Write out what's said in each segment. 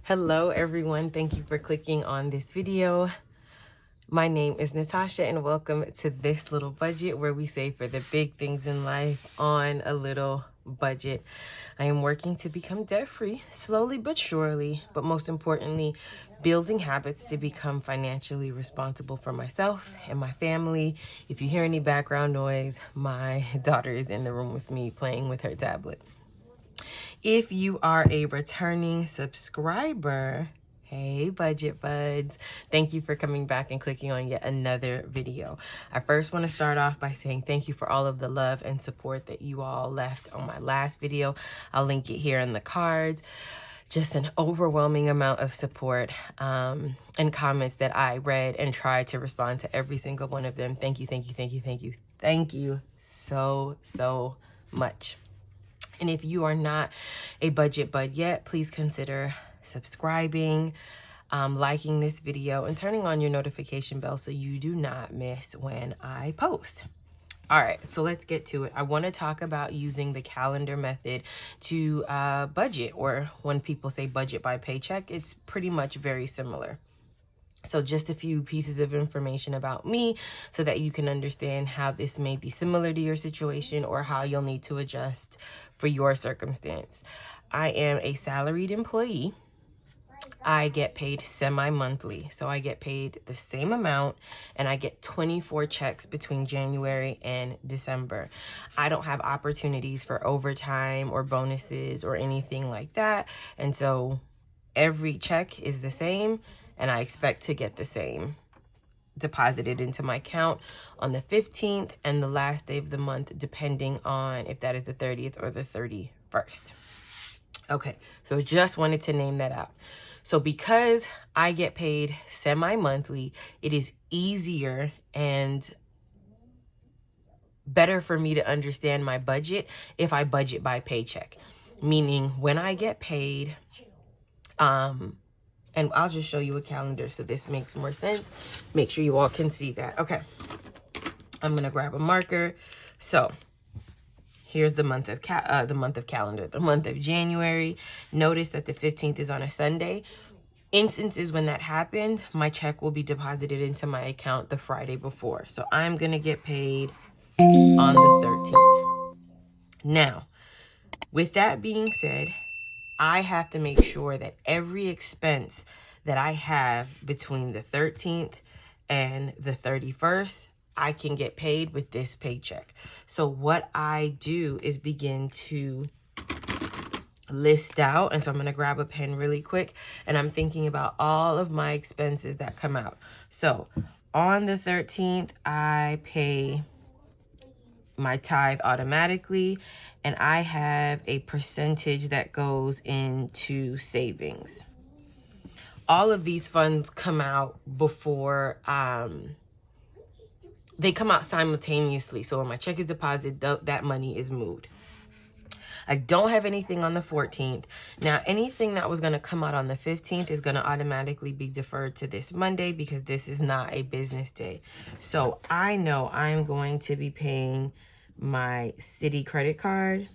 Hello everyone, thank you for clicking on this video. My name is Natasha and welcome to this little budget where we save for the big things in life on a little budget. I am working to become debt-free, slowly but surely, but most importantly, building habits to become financially responsible for myself and my family. If you hear any background noise, my daughter is in the room with me playing with her tablet. If you are a returning subscriber, hey budget buds, thank you for coming back and clicking on yet another video. I first want to start off by saying thank you for all of the love and support that you all left on my last video. I'll link it here in the cards. Just an overwhelming amount of support and comments that I read and tried to respond to every single one of them. Thank you, thank you, thank you, thank you, thank you so much. And if you are not a budget bud yet, please consider subscribing, liking this video, and turning on your notification bell so you do not miss when I post. All right, so let's get to it. I want to talk about using the calendar method to budget, or when people say budget by paycheck, it's pretty much very similar. So just a few pieces of information about me so that you can understand how this may be similar to your situation or how you'll need to adjust for your circumstance. I am a salaried employee. I get paid semi-monthly, so I get paid the same amount and I get 24 checks between January and December. I don't have opportunities for overtime or bonuses or anything like that, and so every check is the same and I expect to get the same deposited into my account on the 15th and the last day of the month, depending on if that is the 30th or the 31st. Okay, so just wanted to name that out. So because I get paid semi-monthly, it is easier and better for me to understand my budget if I budget by paycheck. Meaning when I get paid, and I'll just show you a calendar so this makes more sense. Make sure you all can see that. Okay, I'm gonna grab a marker. So here's the month of calendar, the month of January. Notice that the 15th is on a Sunday. Instances when that happened, my check will be deposited into my account the Friday before. So I'm gonna get paid on the 13th. Now, with that being said, I have to make sure that every expense that I have between the 13th and the 31st, I can get paid with this paycheck. So what I do is begin to list out. And so I'm going to grab a pen really quick. And I'm thinking about all of my expenses that come out. So on the 13th, I pay my tithe automatically, and I have a percentage that goes into savings. All of these funds come out before they come out simultaneously. So when my check is deposited, that money is moved. I don't have anything on the 14th. Now, anything that was going to come out on the 15th is going to automatically be deferred to this Monday because this is not a business day. So I know I'm going to be paying my city credit card.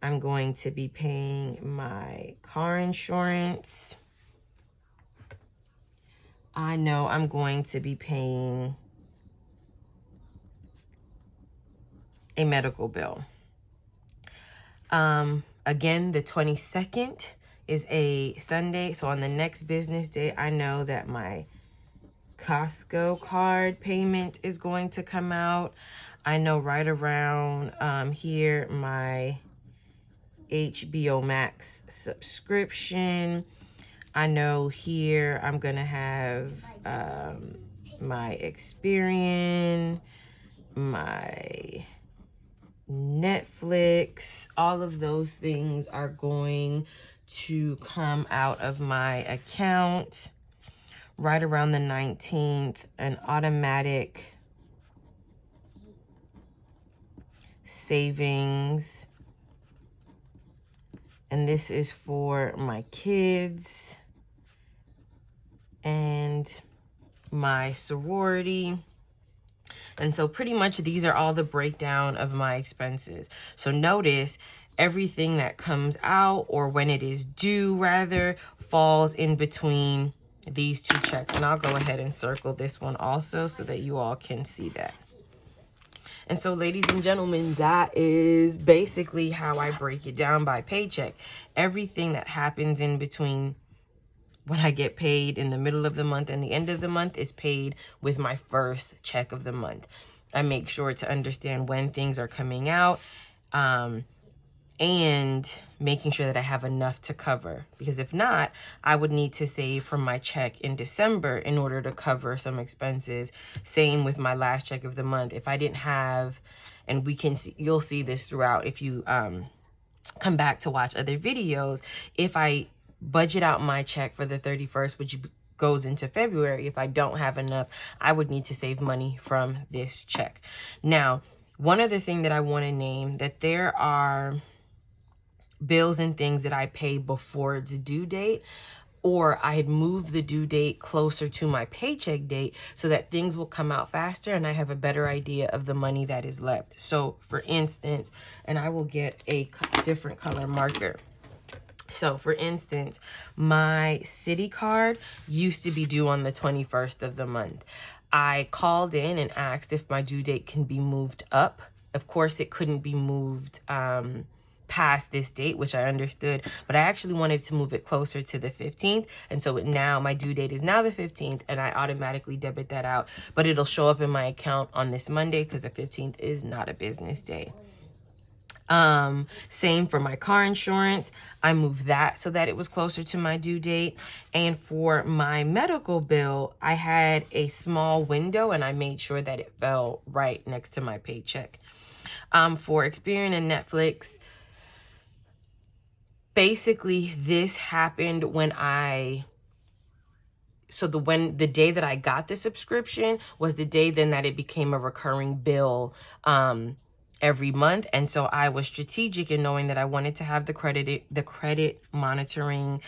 I'm going to be paying my car insurance. I know I'm going to be paying a medical bill. Again, the 22nd is a Sunday. So on the next business day, I know that my Costco card payment is going to come out. I know right around here, my HBO Max subscription. I know here I'm going to have my Experian, my Netflix. All of those things are going to come out of my account right around the 19th. An automatic savings, and this is for my kids and my sorority. And so pretty much these are all the breakdown of my expenses. So notice everything that comes out, or when it is due rather, falls in between these two checks. And I'll go ahead and circle this one also so that you all can see that. And so, ladies and gentlemen, that is basically how I break it down by paycheck. Everything that happens in between when I get paid in the middle of the month and the end of the month is paid with my first check of the month. I make sure to understand when things are coming out, and making sure that I have enough to cover, because if not, I would need to save from my check in December in order to cover some expenses. Same with my last check of the month. If I didn't have, and we can see, you'll see this throughout if you come back to watch other videos, if I budget out my check for the 31st, which goes into February, if I don't have enough, I would need to save money from this check. Now, one other thing that I want to name, that there are bills and things that I pay before its due date, or I had moved the due date closer to my paycheck date so that things will come out faster and I have a better idea of the money that is left. So for instance, and I will get a different color marker. So for instance, my city card used to be due on the 21st of the month. I called in and asked if my due date can be moved up. Of course, it couldn't be moved past this date, which I understood, but I actually wanted to move it closer to the 15th. And so now my due date is now the 15th, and I automatically debit that out, but it'll show up in my account on this Monday because the 15th is not a business day. Same for my car insurance. I moved that so that it was closer to my due date. And for my medical bill, I had a small window and I made sure that it fell right next to my paycheck. For Experian and Netflix, basically this happened when the day that I got the subscription was the day then that it became a recurring bill every month. And so I was strategic in knowing that I wanted to have the credit monitoring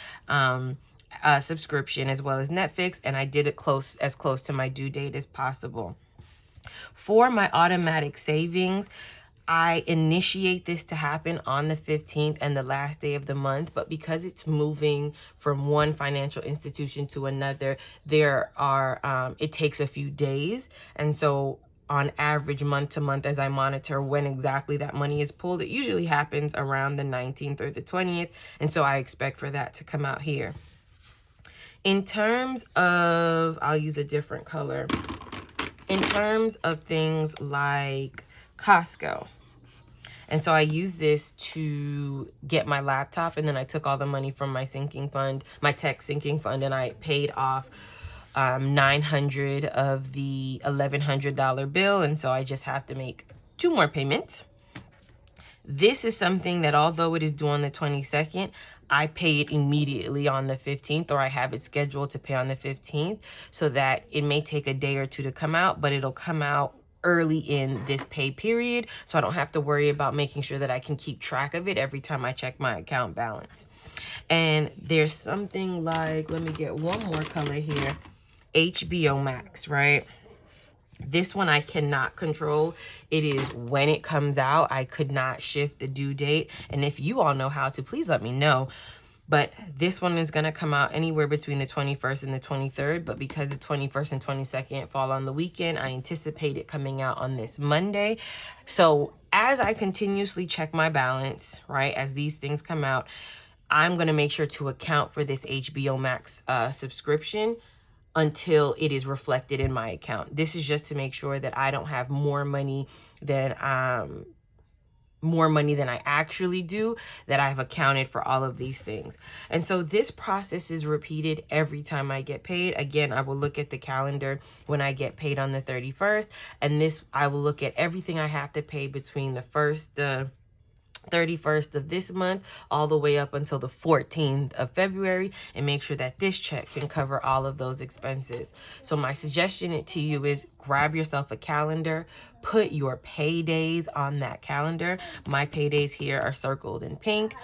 subscription as well as Netflix, and I did it as close to my due date as possible. For my automatic savings, I initiate this to happen on the 15th and the last day of the month, but because it's moving from one financial institution to another, it takes a few days. And so on average, month to month, as I monitor when exactly that money is pulled, it usually happens around the 19th or the 20th. And so I expect for that to come out here. In terms of, I'll use a different color. In terms of things like Costco. And so I used this to get my laptop, and then I took all the money from my sinking fund, my tech sinking fund, and I paid off $900 of the $1,100 bill. And so I just have to make 2 more payments. This is something that, although it is due on the 22nd, I pay it immediately on the 15th, or I have it scheduled to pay on the 15th, so that it may take a day or two to come out, but it'll come out early in this pay period, so I don't have to worry about making sure that I can keep track of it every time I check my account balance. And there's something like, let me get one more color here, HBO Max, right? This one I cannot control. It is when it comes out. I could not shift the due date, and if you all know how to, please let me know. But this one is going to come out anywhere between the 21st and the 23rd. But because the 21st and 22nd fall on the weekend, I anticipate it coming out on this Monday. So as I continuously check my balance, right, as these things come out, I'm going to make sure to account for this HBO Max subscription until it is reflected in my account. This is just to make sure that I don't have more money than I actually do, that I've accounted for all of these things. And so this process is repeated every time I get paid. Again, I will look at the calendar when I get paid on the 31st, and I will look at everything I have to pay between the 31st of this month all the way up until the 14th of February, and make sure that this check can cover all of those expenses. So my suggestion to you is grab yourself a calendar, put your paydays on that calendar. My paydays here are circled in pink.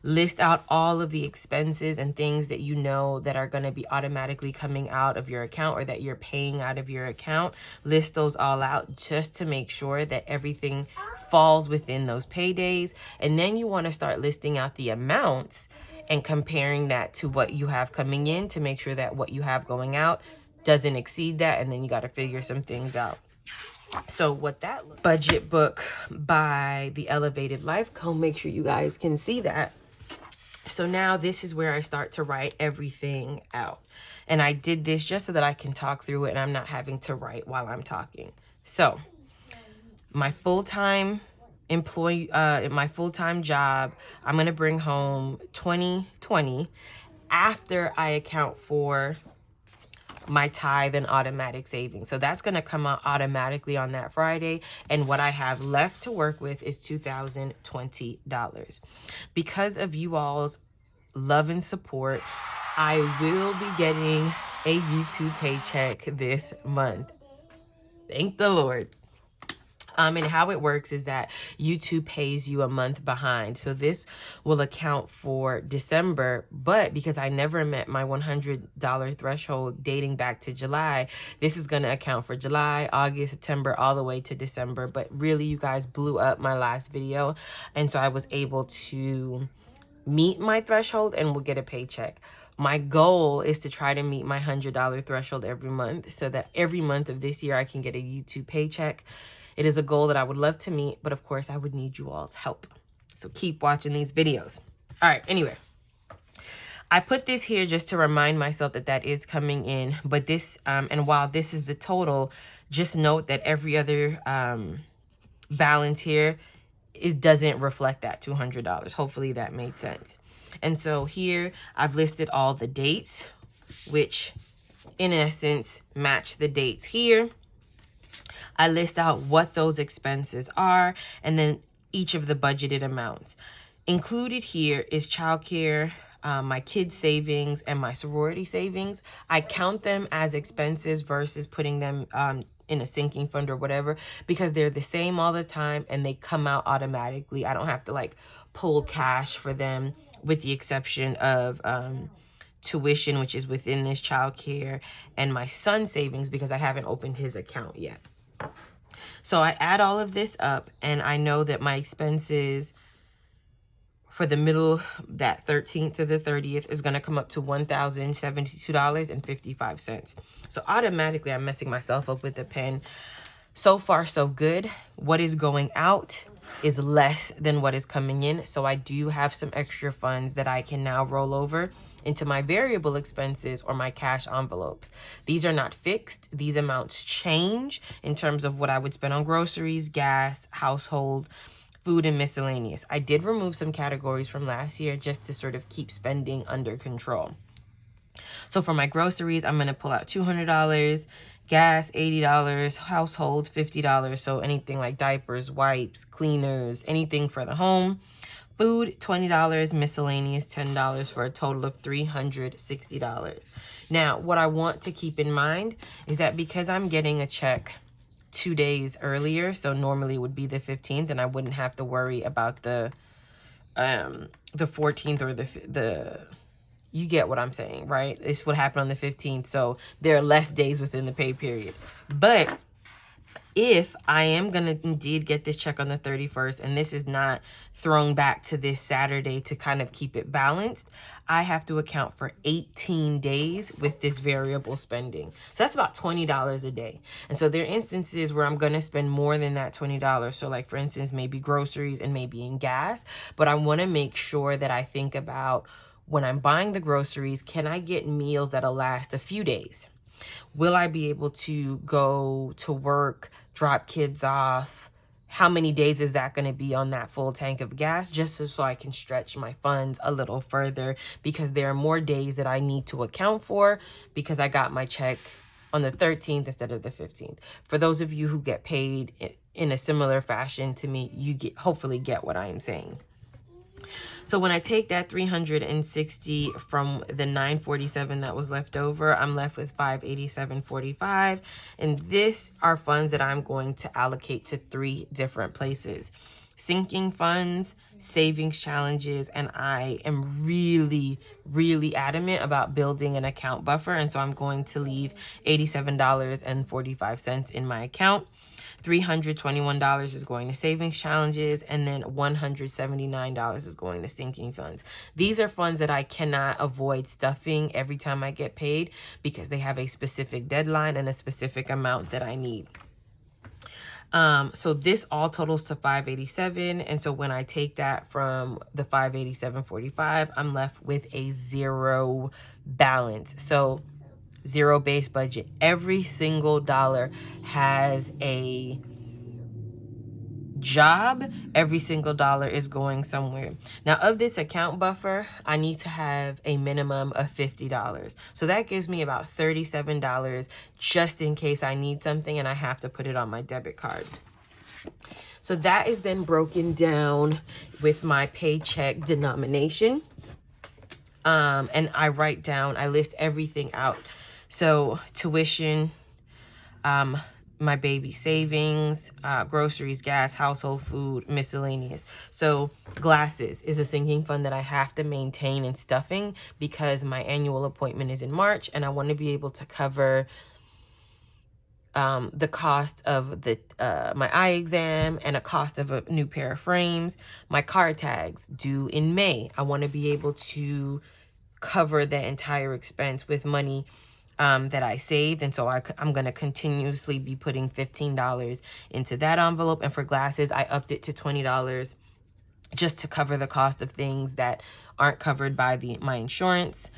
List out all of the expenses and things that you know that are going to be automatically coming out of your account or that you're paying out of your account. List those all out just to make sure that everything falls within those paydays. And then you want to start listing out the amounts and comparing that to what you have coming in to make sure that what you have going out doesn't exceed that. And then you got to figure some things out. So what that budget book by the Elevated Life Co, make sure you guys can see that. So now this is where I start to write everything out. And I did this just so that I can talk through it and I'm not having to write while I'm talking. So my full-time employee, my full-time job, I'm going to bring home $20.20 after I account for my tithe and automatic savings. So that's going to come out automatically on that Friday. And what I have left to work with is $2,020. Because of you all's love and support, I will be getting a YouTube paycheck this month. Thank the Lord. And how it works is that YouTube pays you a month behind. So this will account for December, but because I never met my $100 threshold dating back to July, this is going to account for July, August, September, all the way to December. But really, you guys blew up my last video. And so I was able to meet my threshold and will get a paycheck. My goal is to try to meet my $100 threshold every month so that every month of this year I can get a YouTube paycheck. It is a goal that I would love to meet, but of course I would need you all's help. So keep watching these videos. All right, anyway. I put this here just to remind myself that that is coming in, but this, and while this is the total, just note that every other balance here doesn't reflect that $200. Hopefully that made sense. And so here I've listed all the dates, which in essence match the dates here. I list out what those expenses are and then each of the budgeted amounts. Included here is childcare, my kids' savings, and my sorority savings. I count them as expenses versus putting them in a sinking fund or whatever, because they're the same all the time and they come out automatically. I don't have to like pull cash for them, with the exception of tuition, which is within this childcare, and my son's savings because I haven't opened his account yet. So I add all of this up and I know that my expenses for the middle, that 13th to the 30th, is going to come up to $1,072.55. So automatically I'm messing myself up with the pen. So far, so good. What is going out is less than what is coming in. So I do have some extra funds that I can now roll over into my variable expenses or my cash envelopes. These are not fixed. These amounts change in terms of what I would spend on groceries, gas, household, food, and miscellaneous. I did remove some categories from last year just to sort of keep spending under control. So for my groceries, I'm going to pull out $200, gas, $80, household, $50. So anything like diapers, wipes, cleaners, anything for the home. Food, $20, miscellaneous, $10, for a total of $360. Now, what I want to keep in mind is that because I'm getting a check 2 days earlier, so normally it would be the 15th, and I wouldn't have to worry about the 14th or the you get what I'm saying, right? This would happen on the 15th, so there are less days within the pay period. But if I am going to indeed get this check on the 31st, and this is not thrown back to this Saturday to kind of keep it balanced, I have to account for 18 days with this variable spending. So that's about $20 a day. And so there are instances where I'm going to spend more than that $20. So like, for instance, maybe groceries and maybe in gas. But I want to make sure that I think about, when I'm buying the groceries, can I get meals that'll last a few days? Will I be able to go to work, drop kids off? How many days is that going to be on that full tank of gas? Just so I can stretch my funds a little further, because there are more days that I need to account for because I got my check on the 13th instead of the 15th. For those of you who get paid in a similar fashion to me, you hopefully get what I am saying. So when I take that 360 from the 947 that was left over, I'm left with 587.45. And this are funds that I'm going to allocate to 3 different places. sinking funds, savings challenges, and I am really, really adamant about building an account buffer. And so I'm going to leave $87.45 in my account. $321 is going to savings challenges, and then $179 is going to sinking funds. These are funds that I cannot avoid stuffing every time I get paid because they have a specific deadline and a specific amount that I need. So this all totals to $587. And so when I take that from the $587.45, I'm left with a zero balance. So zero base budget. Every single dollar has a job. Every single dollar is going somewhere. Now, of this account buffer, I need to have a minimum of $50. So that gives me about $37 just in case I need something and I have to put it on my debit card. So that is then broken down with my paycheck denomination. And I list everything out. So tuition, my baby savings, groceries, gas, household food, miscellaneous. So glasses is a sinking fund that I have to maintain in stuffing because my annual appointment is in March and I want to be able to cover the cost of my eye exam and a cost of a new pair of frames. My car tags due in May. I want to be able to cover the entire expense with money that I saved. And so I'm going to continuously be putting $15 into that envelope. And for glasses, I upped it to $20 just to cover the cost of things that aren't covered by my insurance.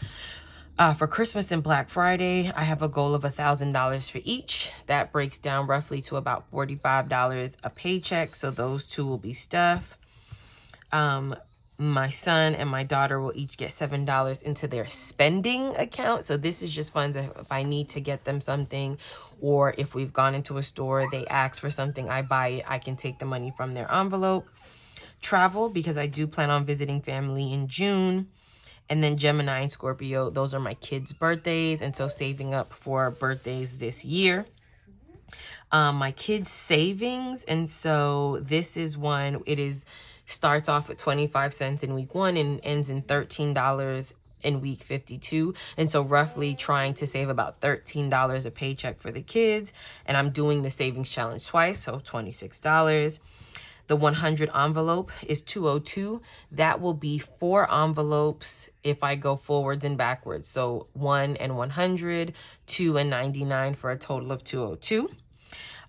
For Christmas and Black Friday, I have a goal of $1,000 for each. That breaks down roughly to about $45 a paycheck. So those two will be stuff. My son and my daughter will each get $7 into their spending account. So this is just funds if I need to get them something, or if we've gone into a store, they ask for something, I buy it, I can take the money from their envelope. Travel, because I do plan on visiting family in June. And then Gemini and Scorpio, those are my kids' birthdays. And so saving up for birthdays this year. My kids' savings. And so this is one, starts off at 25 cents in week 1 and ends in $13 in week 52. And so roughly trying to save about $13 a paycheck for the kids. And I'm doing the savings challenge twice, so $26. The 100 envelope is $202. That will be 4 envelopes if I go forwards and backwards. So 1 and 100, 2 and 99 for a total of $202.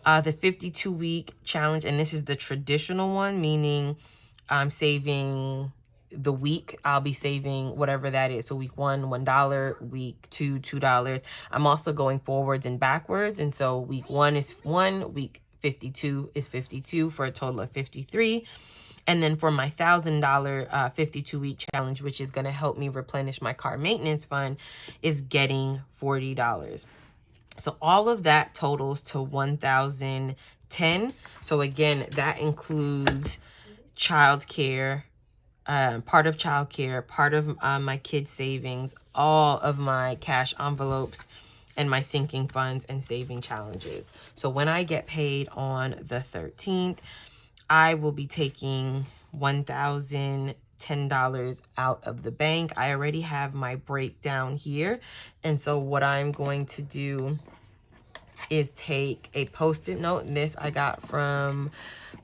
The 52-week challenge, and this is the traditional one, meaning I'm saving the week. I'll be saving whatever that is. So week 1, $1, week 2, $2. I'm also going forwards and backwards. And so week 1 is 1, week 52 is 52 for a total of 53. And then for my $1,000 52-week challenge, which is going to help me replenish my car maintenance fund, is getting $40. So all of that totals to $1,010. So again, that includes childcare, part of childcare, part of my kids' savings, all of my cash envelopes, and my sinking funds and saving challenges. So when I get paid on the 13th, I will be taking $1,010 out of the bank. I already have my breakdown here. And so what I'm going to do is take a Post-it note. And this I got from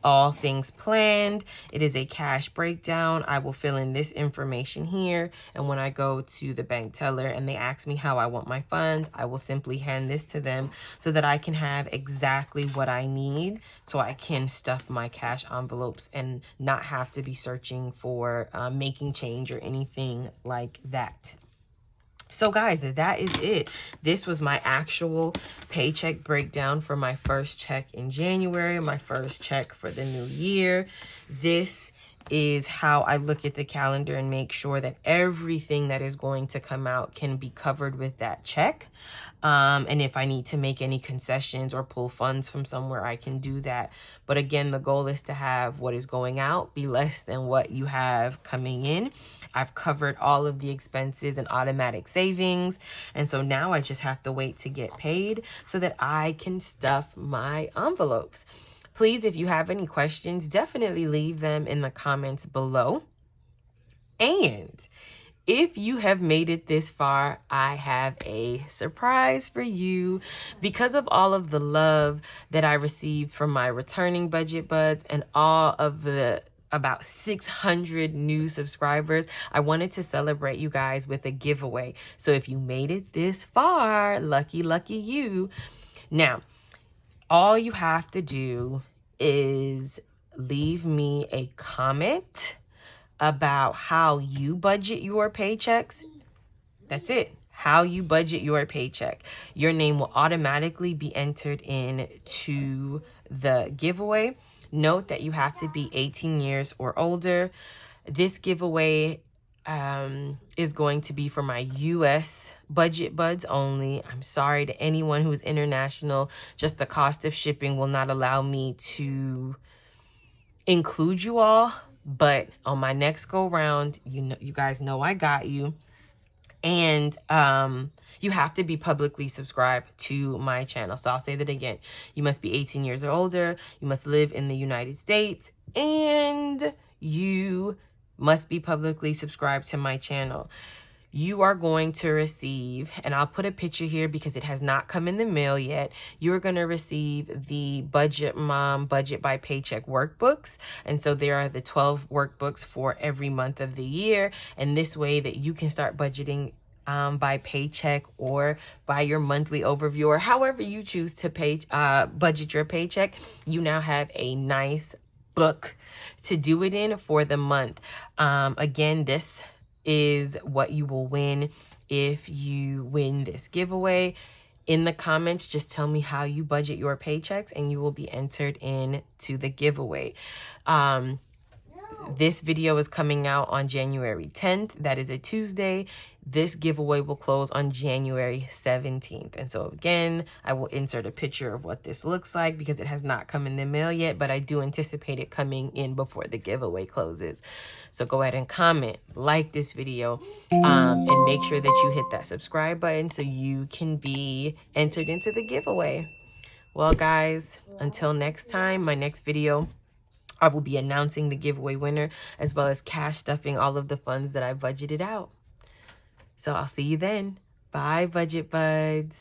All Things Planned. It is a cash breakdown. I will fill in this information here. And when I go to the bank teller and they ask me how I want my funds, I will simply hand this to them so that I can have exactly what I need so I can stuff my cash envelopes and not have to be searching for making change or anything like that. So guys, that is it. This was my actual paycheck breakdown for my first check in January, my first check for the new year. This is how I look at the calendar and make sure that everything that is going to come out can be covered with that check. And if I need to make any concessions or pull funds from somewhere, I can do that. But again, the goal is to have what is going out be less than what you have coming in. I've covered all of the expenses and automatic savings. And so now I just have to wait to get paid so that I can stuff my envelopes. Please, if you have any questions, definitely leave them in the comments below. And if you have made it this far, I have a surprise for you. Because of all of the love that I received from my returning budget buds and all of the about 600 new subscribers, I wanted to celebrate you guys with a giveaway. So if you made it this far, lucky you. Now, all you have to do is leave me a comment about how you budget your paychecks. That's it. How you budget your paycheck. Your name will automatically be entered into the giveaway. Note that you have to be 18 years or older. This giveaway is going to be for my US budget buds only. I'm sorry to anyone who's international. Just the cost of shipping will not allow me to include you all. But on my next go round, you guys know I got you. And you have to be publicly subscribed to my channel. So I'll say that again. You must be 18 years or older. You must live in the United States. And you must be publicly subscribed to my channel. You are going to receive, and I'll put a picture here because it has not come in the mail yet. You're going to receive the Budget Mom Budget by Paycheck workbooks. And so there are the 12 workbooks for every month of the year. And this way that you can start budgeting by paycheck or by your monthly overview, or however you choose to budget your paycheck. You now have a nice book to do it in for the month. Again, this is what you will win if you win this giveaway. In the comments, just tell me how you budget your paychecks and you will be entered into the giveaway. This video is coming out on January 10th. That is a Tuesday. This giveaway will close on January 17th. And so again, I will insert a picture of what this looks like because it has not come in the mail yet, but I do anticipate it coming in before the giveaway closes. So go ahead and comment, like this video, and make sure that you hit that subscribe button so you can be entered into the giveaway. Well, guys, until next time, my next video, I will be announcing the giveaway winner as well as cash stuffing all of the funds that I budgeted out. So I'll see you then. Bye, budget buds.